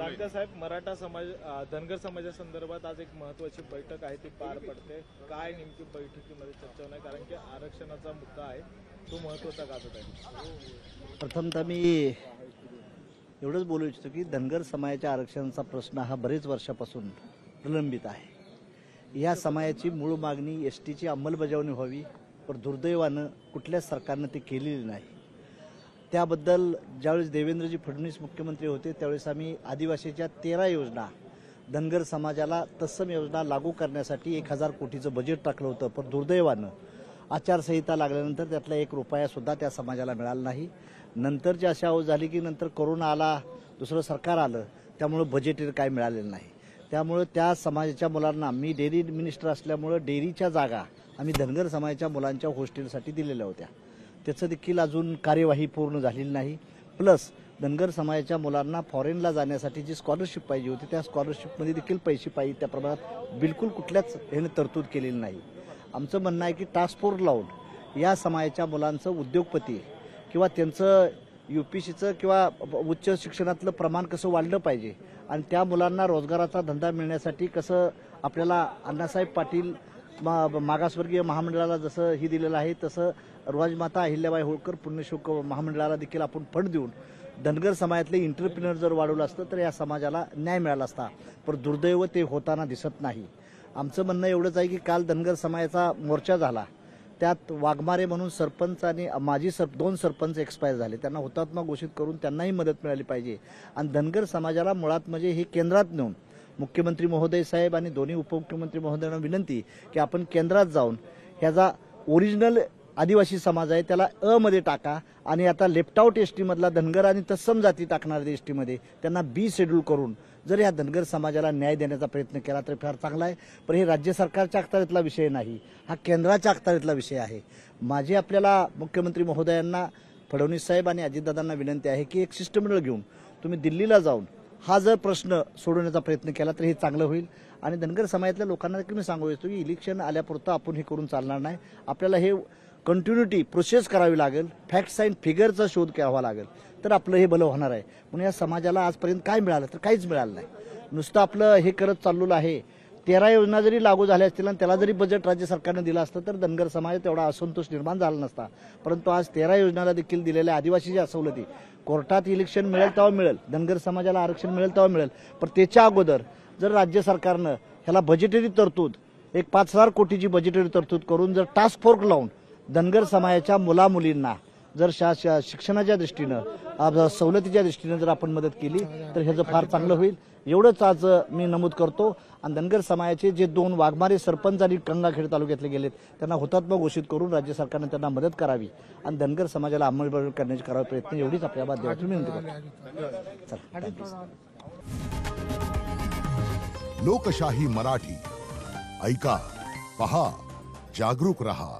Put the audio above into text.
रामदास साहेब, मराठा समाज धनगर समाजासंदर्भात आज एक महत्त्वाची बैठक आहे, ती पार पडते. काय नेमकी बैठकीमध्ये चर्चा होणार, कारण की आरक्षणाचा मुद्दा आहे, तो महत्त्वाचा गाजत आहे. प्रथमतः मी एवढंच बोलू इच्छितो की धनगर समाजाच्या आरक्षणाचा प्रश्न हा बरेच वर्षापासून प्रलंबित आहे. या समाजाची मूळ मागणी एसटीची अंमलबजावणी व्हावी, पण दुर्दैवानं कुठल्याच सरकारनं ती केलेली नाही. त्याबद्दल ज्यावेळेस देवेंद्रजी फडणवीस मुख्यमंत्री होते त्यावेळेस आम्ही आदिवासीच्या 13 योजना धनगर समाजाला तत्सम योजना लागू करण्यासाठी 1000 कोटीचं बजेट टाकलं होतं. पण दुर्दैवानं आचारसंहिता लागल्यानंतर त्यातला 1 रुपया सुद्धा त्या समाजाला मिळाला नाही. नंतरची अशी अवस्था झाली की नंतर कोरोना आला, दुसरं सरकार आलं, त्यामुळं बजेट काय मिळालेलं नाही. त्यामुळं त्या समाजाच्या मुलांना, मी डेअरी मिनिस्टर असल्यामुळं डेअरीच्या जागा आम्ही धनगर समाजाच्या मुलांच्या हॉस्टेलसाठी दिलेल्या होत्या. त्याचं देखील अजून कार्यवाही पूर्ण झालेली नाही. प्लस धनगर समाजाच्या मुलांना फॉरेनला जाण्यासाठी जी स्कॉलरशिप पाहिजे होती त्या स्कॉलरशिपमध्ये देखील पैसे पाहिजे त्या प्रमाणात बिलकुल कुठल्याच ह्याने तरतूद केलेली नाही. आमचं म्हणणं आहे की टास्क फोर्स लावून या समाजाच्या मुलांचं उद्योगपती किंवा त्यांचं UPSCचं किंवा उच्च शिक्षणातलं प्रमाण कसं वाढलं पाहिजे आणि त्या मुलांना रोजगाराचा धंदा मिळण्यासाठी कसं आपल्याला अण्णासाहेब पाटील मागासवर्गीय महामंडळाला जसं ही दिलेलं आहे तसं राजमाता अहिल्याबाई होळकर पुण्यश्लोक महामंडळाला देखील आपण फंड देऊन धनगर समाजातले एंटरप्रिनर जर वाढवलं असतं तर या समाजाला न्याय मिळाला असता. पण दुर्दैव ते होताना दिसत नाही. आमचं म्हणणं एवढंच आहे की काल धनगर समाजाचा मोर्चा झाला, त्यात वाघमारे म्हणून सरपंच आणि माजी 2 सरपंच एक्सपायर झाले. त्यांना हुतात्मा घोषित करून त्यांनाही मदत मिळाली पाहिजे. आणि धनगर समाजाला मुळात म्हणजे हे केंद्रात नेऊन मुख्यमंत्री महोदय साहेब आणि दोन्ही उपमुख्यमंत्री महोदयांना विनंती की आपण केंद्रात जाऊन ह्याचा ओरिजिनल आदिवासी समाज आहे त्याला मध्ये टाका आणि आता लेफ्ट आउट एसटी मधला धनगर आणि तत्सम जाती टाकणाऱ्या एसटी मध्ये त्यांना B शेड्यूल करून जर या धनगर समाजाला न्याय देण्याचा प्रयत्न केला तर फार चांगला आहे. पण हे राज्य सरकारच्या अखत्यारीतला विषय नाही, हा केंद्राच्या अखत्यारीतला विषय आहे. माझी आपल्याला मुख्यमंत्री महोदयांना, फडणवीस साहेब आणि अजितदादांना विनंती आहे की एक शिष्टमंडळ घेऊन तुम्ही दिल्लीला जाऊन हा जर प्रश्न सोडवण्याचा प्रयत्न केला तर हे चांगलं होईल. आणि धनगर समाजातल्या लोकांना देखील मी सांगू इच्छितो की इलेक्शन आल्यापुरतं आपण हे करून चालणार नाही. आपल्याला हे कंटिन्युटी प्रोसेस करावी लागेल, फॅक्ट्स अँड फिगरचा शोध घ्यावा लागेल, तर आपलं हे भलं होणार आहे. म्हणून या समाजाला आजपर्यंत काय मिळालं तर काहीच मिळालं नाही. नुसतं आपलं हे करत चाललेलं आहे. 13 योजना जरी लागू झाल्या असतील आणि त्याला जरी बजेट राज्य सरकारने दिलं असतं तर धनगर समाजात एवढा असंतोष निर्माण झाला नसता. परंतु आज 13 योजनाला देखील दिलेल्या आदिवासीच्या सवलती, कोर्टात इलेक्शन मिळेल तेव्हा मिळेल, धनगर समाजाला आरक्षण मिळेल तेव्हा मिळेल, पण त्याच्या अगोदर जर राज्य सरकारनं ह्याला बजेटरी तरतूद एक 5000 कोटीची बजेटरी तरतूद करून जर टास्क फोर्स लावून धनगर समाजाच्या मुलामुलींना जर शिक्षणाच्या दृष्टीनं सवलतीच्या दृष्टीनं जर आपण मदत केली तर ह्याचं फार चांगलं होईल. एवढंच आज मी नमूद करतो. आणि धनगर समाजाचे जे 2 वाघमारे सरपंच आणि गंगाखेड तालुक्यातले गेलेत त्यांना हुतात्मा घोषित करून राज्य सरकारने त्यांना मदत करावी आणि धनगर समाजाला अंमलबजावणी करण्याची करावा प्रयत्न, एवढीच आपल्या माध्यमातून विनंती करतो. लोकशाही मराठी ऐका, पहा, जागरूक रहा.